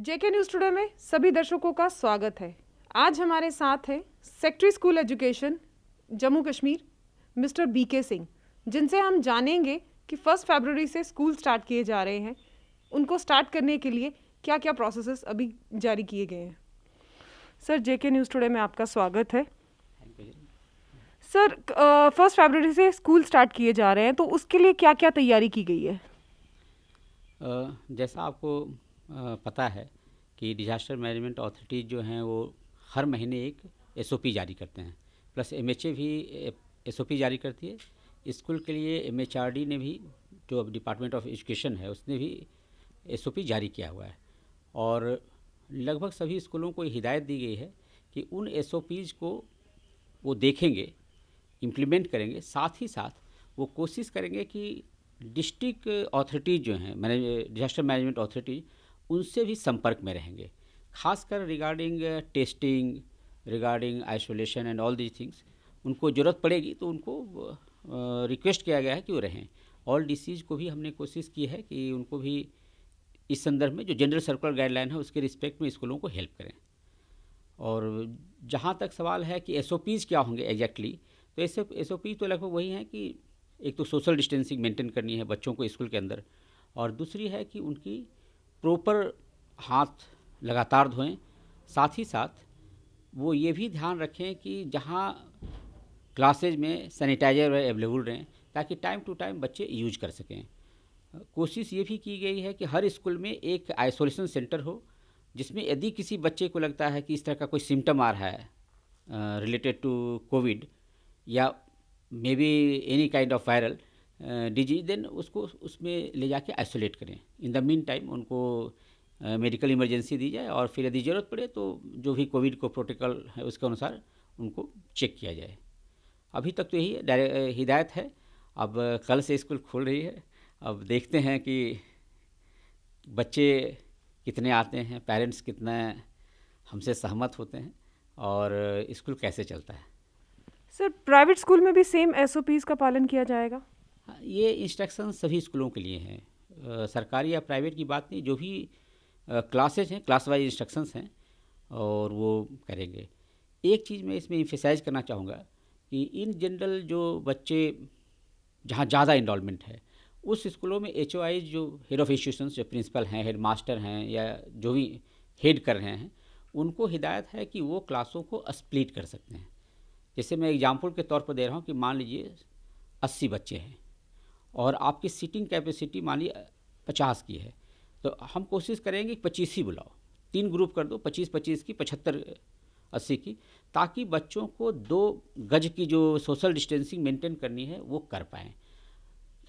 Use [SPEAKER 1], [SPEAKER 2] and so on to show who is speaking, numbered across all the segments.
[SPEAKER 1] जेके news today में सभी दर्शकों का स्वागत है। आज हमारे साथ हैं secretary school education Jammu Kashmir mister BK Singh, जिनसे हम जानेंगे कि 1 फरवरी से स्कूल स्टार्ट किए जा रहे हैं। उनको स्टार्ट करने के लिए क्या क्या प्रोसेसेस अभी जारी किए गए हैं। सर, जेके न्यूज़ टुडे में आपका स्वागत है। सर, 1 फरवरी से स्कूल स्टार्ट किए जा रहे हैं, तो उसके लिए क्या क्या तैयारी की गई है?
[SPEAKER 2] जैसा आपको पता है कि डिजास्टर मैनेजमेंट अथॉरिटीज़ जो हैं वो हर महीने एक एसओपी जारी करते हैं, प्लस एमएचए भी एसओपी जारी करती है। स्कूल के लिए एमएचआरडी ने भी, जो अब डिपार्टमेंट ऑफ एजुकेशन है, उसने भी एसओपी जारी किया हुआ है और लगभग सभी स्कूलों को हिदायत दी गई है कि उन एसओपीज़ को वो देखेंगे, इम्प्लीमेंट करेंगे, साथ ही साथ वो कोशिश करेंगे कि डिस्ट्रिक्ट अथॉरिटीज़ जो हैं, डिजास्टर मैनेजमेंट अथॉरिटीज़, उनसे भी संपर्क में रहेंगे, खासकर regarding testing, regarding isolation and all these things. उनको ज़रूरत पड़ेगी तो उनको रिक्वेस्ट किया गया है कि वो रहें। ऑल डिसीज़ को भी हमने कोशिश की है कि उनको भी इस संदर्भ में जो जनरल सर्कुलर गाइडलाइन है उसके रिस्पेक्ट में स्कूलों को हेल्प करें। और जहाँ तक सवाल है कि एसओपीज़ क्या होंगे एग्जैक्टली, तो एसओपी तो लगभग वही हैं कि एक तो सोशल डिस्टेंसिंग मेंटेन करनी है बच्चों को स्कूल के अंदर, और दूसरी है कि उनकी प्रॉपर हाथ लगातार धोएं। साथ ही साथ वो ये भी ध्यान रखें कि जहाँ क्लासेज में सैनिटाइजर अवेलेबल रहें ताकि टाइम टू टाइम बच्चे यूज कर सकें। कोशिश ये भी की गई है कि हर स्कूल में एक आइसोलेशन सेंटर हो, जिसमें यदि किसी बच्चे को लगता है कि इस तरह का कोई सिम्टम आ रहा है रिलेटेड टू कोविड या may be any kind of viral disease, then उसको उसमें ले जाके आइसोलेट करें। इन द मीन टाइम उनको मेडिकल इमरजेंसी दी जाए और फिर यदि ज़रूरत पड़े तो जो भी कोविड को प्रोटोकॉल है उसके अनुसार उनको चेक किया जाए। अभी तक तो यही हिदायत है। अब कल से स्कूल खोल रही है, अब देखते हैं कि बच्चे कितने आते हैं, पेरेंट्स कितना हमसे सहमत होते हैं और स्कूल कैसे चलता है।
[SPEAKER 1] सर, प्राइवेट स्कूल में भी सेम एसओपीज़ का पालन किया जाएगा?
[SPEAKER 2] हाँ, ये इंस्ट्रक्शन सभी स्कूलों के लिए हैं, सरकारी या प्राइवेट की बात नहीं। जो भी क्लासेज हैं, क्लास वाइज इंस्ट्रक्शंस हैं और वो करेंगे। एक चीज़ मैं इसमें इम्फेसाइज करना चाहूँगा कि इन जनरल जो बच्चे जहाँ ज़्यादा इनरोलमेंट है उस स्कूलों में एचओआई जो हेड ऑफ इंस्टीट्यूशंस, जो प्रिंसिपल हैं, हेड मास्टर हैं या जो भी हेड कर रहे हैं, उनको हिदायत है कि वो क्लासों को स्प्लिट कर सकते हैं। जैसे मैं एग्जांपल के तौर पर दे रहा हूँ कि मान लीजिए 80 बच्चे हैं और आपकी सीटिंग कैपेसिटी मान लीजिए 50 की है, तो हम कोशिश करेंगे कि 25 ही बुलाओ, 3 ग्रुप कर दो, 25-25 की, 75-80 की, ताकि बच्चों को 2 गज की जो सोशल डिस्टेंसिंग मेंटेन करनी है वो कर पाएँ।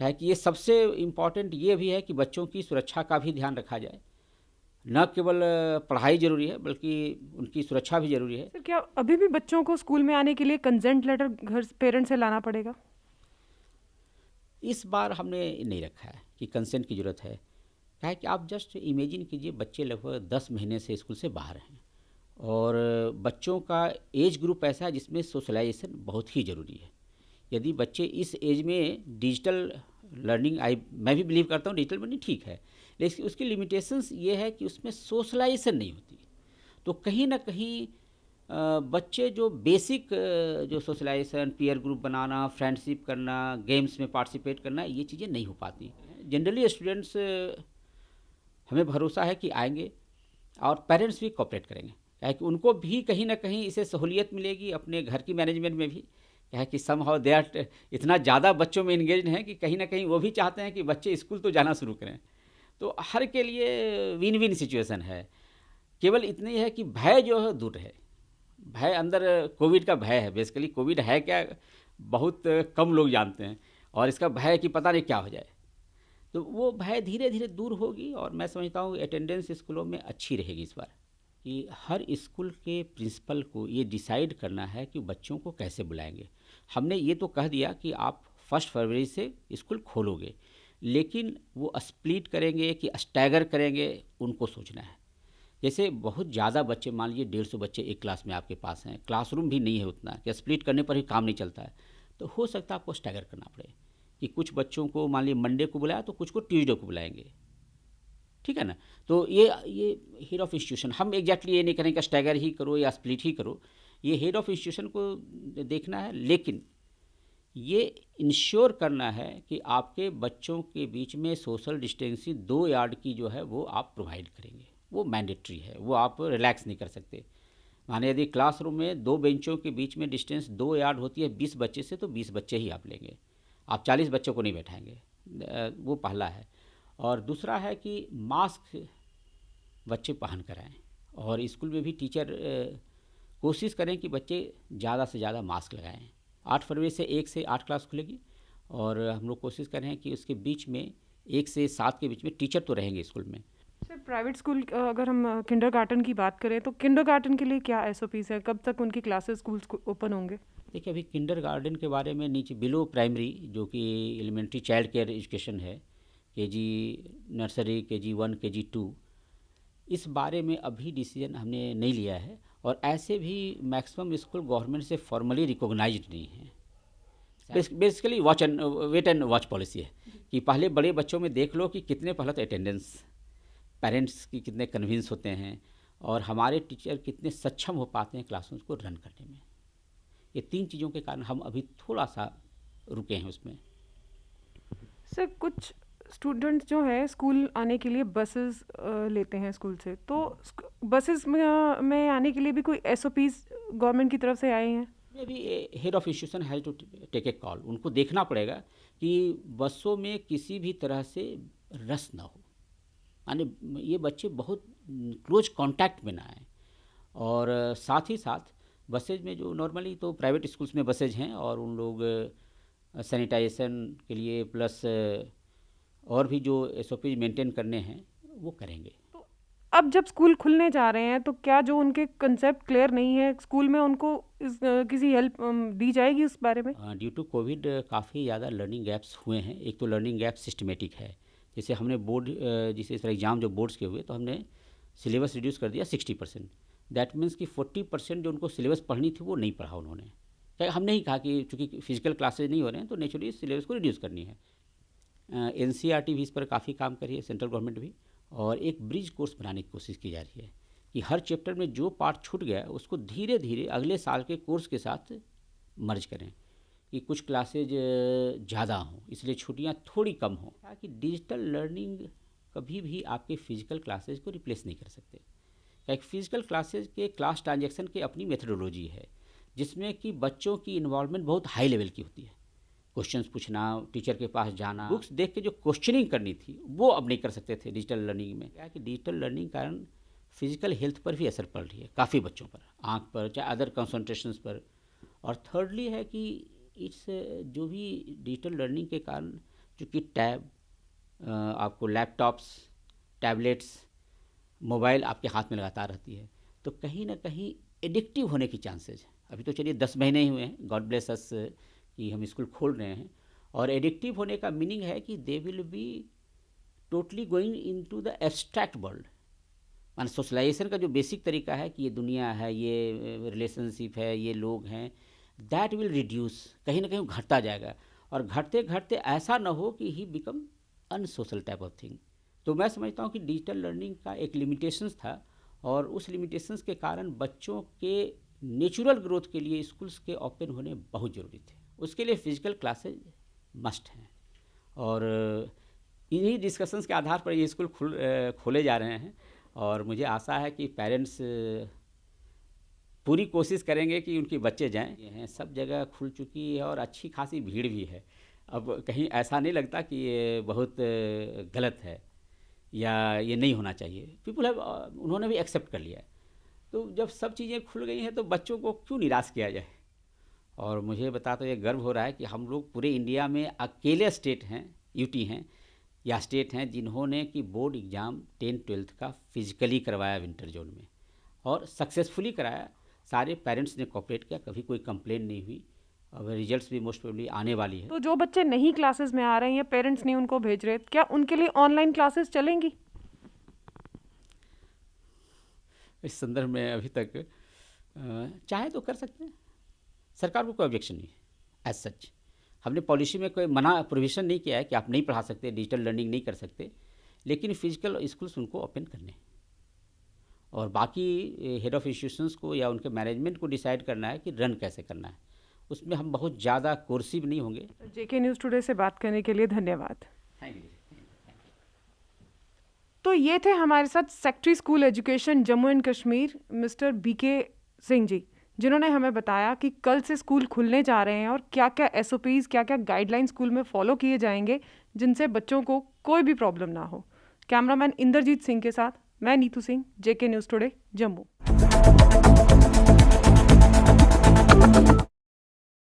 [SPEAKER 2] है कि ये सबसे इम्पॉर्टेंट ये भी है कि बच्चों की सुरक्षा का भी ध्यान रखा जाए। न केवल पढ़ाई ज़रूरी है बल्कि उनकी सुरक्षा भी ज़रूरी है।
[SPEAKER 1] सर, क्या अभी भी बच्चों को स्कूल में आने के लिए कंसेंट लेटर घर पेरेंट्स से लाना पड़ेगा?
[SPEAKER 2] इस बार हमने नहीं रखा है कि कंसेंट की ज़रूरत है। क्या है कि आप जस्ट इमेजिन कीजिए, बच्चे लगभग 10 महीने से स्कूल से बाहर हैं और बच्चों का एज ग्रुप ऐसा है जिसमें सोशलाइजेशन बहुत ही ज़रूरी है। यदि बच्चे इस एज में डिजिटल लर्निंग, मैं भी बिलीव करता हूँ डिजिटल लर्निंग ठीक है, लेकिन उसकी लिमिटेशंस ये है कि उसमें सोशलाइजेशन नहीं होती। तो कहीं ना कहीं बच्चे जो बेसिक जो सोशलाइजेशन, पीयर ग्रुप बनाना, फ्रेंडशिप करना, गेम्स में पार्टिसिपेट करना, ये चीज़ें नहीं हो पाती। जनरली स्टूडेंट्स, हमें भरोसा है कि आएंगे और पेरेंट्स भी कोऑपरेट करेंगे, क्या है कि उनको भी कहीं ना कहीं इससे सहूलियत मिलेगी अपने घर की मैनेजमेंट में भी। क्या है कि सम हाउ दे आर इतना ज़्यादा बच्चों में इंगेज हैं कि कहीं ना कहीं वो भी चाहते हैं कि बच्चे स्कूल तो जाना शुरू करें। तो हर के लिए विन विन सिचुएशन है। केवल इतनी है कि भय जो है दूर है। भय अंदर कोविड का भय है, बेसिकली कोविड है क्या बहुत कम लोग जानते हैं, और इसका भय है कि पता नहीं क्या हो जाए। तो वो भय धीरे धीरे दूर होगी और मैं समझता हूँ अटेंडेंस स्कूलों में अच्छी रहेगी इस बार। कि हर स्कूल के प्रिंसिपल को ये डिसाइड करना है कि बच्चों को कैसे बुलाएंगे। हमने ये तो कह दिया कि आप 1 फरवरी से स्कूल खोलोगे, लेकिन वो स्प्लिट करेंगे कि स्टैगर करेंगे, उनको सोचना है। जैसे बहुत ज़्यादा बच्चे, मान लीजिए 150 बच्चे एक क्लास में आपके पास हैं, क्लासरूम भी नहीं है उतना कि स्प्लिट करने पर ही काम नहीं चलता है, तो हो सकता है आपको स्टैगर करना पड़े कि कुछ बच्चों को मान लीजिए मंडे को बुलाया तो कुछ को ट्यूसडे को बुलाएंगे। ठीक है ना। तो ये हेड ऑफ़ इंस्टीट्यूशन, हम एग्जैक्टली ये नहीं करें कि स्टैगर ही करो या स्प्लिट ही करो, ये हेड ऑफ़ इंस्टीट्यूशन को देखना है। लेकिन ये इंश्योर करना है कि आपके बच्चों के बीच में सोशल डिस्टेंसिंग 2 यार्ड की जो है वो आप प्रोवाइड करेंगे, वो मैंडेटरी है, वो आप रिलैक्स नहीं कर सकते। माने यदि क्लासरूम में 2 बेंचों के बीच में डिस्टेंस 2 यार्ड होती है 20 बच्चे से, तो 20 बच्चे ही आप लेंगे, आप 40 बच्चों को नहीं बैठाएंगे। वो पहला है। और दूसरा है कि मास्क बच्चे पहन कर आएँ, और स्कूल में भी टीचर कोशिश करें कि बच्चे ज़्यादा से ज़्यादा मास्क लगाएं। 8 फरवरी से 1 से 8 क्लास खुलेगी, और हम लोग कोशिश कर रहे हैं कि उसके बीच में 1 से 7 के बीच में टीचर तो रहेंगे स्कूल में।
[SPEAKER 1] सर, प्राइवेट स्कूल अगर हम किंडरगार्टन की बात करें तो किंडरगार्टन के लिए क्या एसओपीस है, कब तक उनकी क्लासेस स्कूल्स ओपन होंगे?
[SPEAKER 2] देखिए, अभी किंडरगार्टन के बारे में नीचे बिलो प्राइमरी जो कि एलिमेंट्री चाइल्ड केयर एजुकेशन है, केजी नर्सरी, केजी 1, केजी 2, इस बारे में अभी डिसीजन हमने नहीं लिया है। और ऐसे भी मैक्सिमम स्कूल गवर्नमेंट से फॉर्मली रिकॉग्नाइज्ड नहीं है। Basically watch and wait and watch policy है कि पहले बड़े बच्चों में देख लो कि कितने, पहले तो अटेंडेंस, पेरेंट्स की कितने कन्विंस होते हैं, और हमारे टीचर कितने सक्षम हो पाते हैं क्लासरूम को रन करने में। ये 3 चीज़ों के कारण हम अभी थोड़ा सा रुके हैं उसमें।
[SPEAKER 1] सर, कुछ स्टूडेंट्स जो है स्कूल आने के लिए बसेस लेते हैं स्कूल से, तो बसेस में आने के लिए भी कोई एसओपीस गवर्नमेंट की तरफ से आए हैं?
[SPEAKER 2] May be head of institution has to take a call. उनको देखना पड़ेगा कि बसों में किसी भी तरह से रस ना हो, यानी ये बच्चे बहुत क्लोज कांटेक्ट में ना आए। और साथ ही साथ बसेज में जो नॉर्मली तो प्राइवेट स्कूल्स में बसेज हैं, और उन लोग सैनिटाइजेशन के लिए प्लस और भी जो एसओपी मेंटेन करने हैं वो करेंगे।
[SPEAKER 1] तो अब जब स्कूल खुलने जा रहे हैं तो क्या जो उनके कंसेप्ट क्लियर नहीं है स्कूल में, उनको किसी हेल्प दी जाएगी उस बारे में?
[SPEAKER 2] ड्यू टू कोविड काफ़ी ज़्यादा लर्निंग गैप्स हुए हैं। एक तो लर्निंग गैप सिस्टमेटिक है, जैसे हमने बोर्ड जैसे इस तरह एग्ज़ाम जो बोर्ड्स के हुए तो हमने सिलेबस रिड्यूस कर दिया 60%। दैट मीन्स कि 40% जो उनको सिलेबस पढ़नी थी वो नहीं पढ़ा उन्होंने। क्या हमने ही कहा कि चूँकि फिजिकल क्लासेज नहीं हो रहे हैं तो नेचुरली सिलेबस को रिड्यूस करनी है। एनसीईआरटी भी इस पर काफ़ी काम कर रही है, सेंट्रल गवर्नमेंट भी, और एक ब्रिज कोर्स बनाने की कोशिश की जा रही है कि हर चैप्टर में जो पार्ट छूट गया उसको धीरे धीरे अगले साल के कोर्स के साथ मर्ज करें, कि कुछ क्लासेज ज़्यादा हों इसलिए छुट्टियाँ थोड़ी कम हों, ताकि डिजिटल लर्निंग कभी भी आपके फिजिकल क्लासेज को रिप्लेस नहीं कर सकते। एक फिजिकल क्लासेज के क्लास ट्रांजैक्शन की अपनी मेथडोलॉजी है, जिसमें कि बच्चों की इन्वॉल्वमेंट बहुत हाई लेवल की होती है। क्वेश्चंस पूछना, टीचर के पास जाना, बुक्स देख के जो क्वेश्चनिंग करनी थी वो अब नहीं कर सकते थे डिजिटल लर्निंग में। क्या है कि डिजिटल लर्निंग के कारण फिजिकल हेल्थ पर भी असर पड़ रही है काफ़ी बच्चों पर, आँख पर, चाहे अदर कंसंट्रेशंस पर। और थर्डली है कि इस जो भी डिजिटल लर्निंग के कारण चूँकि टैब, आपको लैपटॉप्स, टैबलेट्स, मोबाइल आपके हाथ में लगातार रहती है, तो कहीं ना कहीं एडिक्टिव होने की चांसेस है। अभी तो चलिए 10 महीने ही हुए हैं, गॉड ब्लेस अस, कि हम स्कूल खोल रहे हैं। और एडिक्टिव होने का मीनिंग है कि they will be totally going into the abstract world. मान सोशलाइजेशन का जो बेसिक तरीका है कि ये दुनिया है, ये रिलेशनशिप है, ये लोग हैं, दैट विल रिड्यूस, कहीं ना कहीं घटता जाएगा। और घटते घटते ऐसा ना हो कि he become unsocial type of thing. तो मैं समझता हूँ कि डिजिटल लर्निंग का एक लिमिटेशंस था, और उस लिमिटेशंस के कारण बच्चों के नेचुरल ग्रोथ के लिए स्कूल्स के ओपन होने बहुत ज़रूरी थे। उसके लिए फिजिकल क्लासेज मस्ट हैं, और इन्हीं डिस्कशंस के आधार पर ये स्कूल खोले जा रहे हैं। और मुझे आशा है कि पेरेंट्स पूरी कोशिश करेंगे कि उनके बच्चे जाएं। ये हैं, सब जगह खुल चुकी है और अच्छी खासी भीड़ भी है। अब कहीं ऐसा नहीं लगता कि ये बहुत गलत है या ये नहीं होना चाहिए। पीपल हैव, उन्होंने भी एक्सेप्ट कर लिया है। तो जब सब चीज़ें खुल गई हैं तो बच्चों को क्यों निराश किया जाए। और मुझे बता तो ये गर्व हो रहा है कि हम लोग पूरे इंडिया में अकेले स्टेट हैं, यूटी हैं या स्टेट हैं, जिन्होंने कि बोर्ड एग्ज़ाम 10th-12th का फिजिकली करवाया विंटर जोन में, और सक्सेसफुली कराया। सारे पेरेंट्स ने कोऑपरेट किया, कभी कोई कंप्लेन नहीं हुई। अब रिजल्ट्स भी मोस्ट प्रोबेबली आने वाली है।
[SPEAKER 1] तो जो बच्चे नहीं क्लासेस में आ रहे हैं या पेरेंट्स नहीं उनको भेज रहे, क्या उनके लिए ऑनलाइन क्लासेस चलेंगी?
[SPEAKER 2] इस संदर्भ में अभी तक चाहे तो कर सकते हैं, सरकार को कोई ऑब्जेक्शन नहीं है एज सच। हमने पॉलिसी में कोई मना प्रोविज़न नहीं किया है कि आप नहीं पढ़ा सकते, डिजिटल लर्निंग नहीं कर सकते। लेकिन फिजिकल स्कूल्स उनको ओपन करने हैं। और बाकी हेड ऑफ़ इंस्टीट्यूशंस को या उनके मैनेजमेंट को डिसाइड करना है कि रन कैसे करना है। उसमें हम बहुत ज़्यादा कोर्सिव नहीं होंगे।
[SPEAKER 1] जेके न्यूज़ टुडे से बात करने के लिए धन्यवाद।
[SPEAKER 2] Thank you.
[SPEAKER 1] तो ये थे हमारे साथ secretary school education Jammu and Kashmir mister BK Singh ji, जिन्होंने हमें बताया कि कल से स्कूल खुलने जा रहे हैं और क्या क्या SOPs, क्या क्या गाइडलाइन स्कूल में फॉलो किए जाएंगे जिनसे बच्चों को कोई भी प्रॉब्लम ना हो। कैमरामैन इंद्रजीत सिंह के साथ मैं नीतू सिंह, जेके न्यूज़ टुडे जम्मू।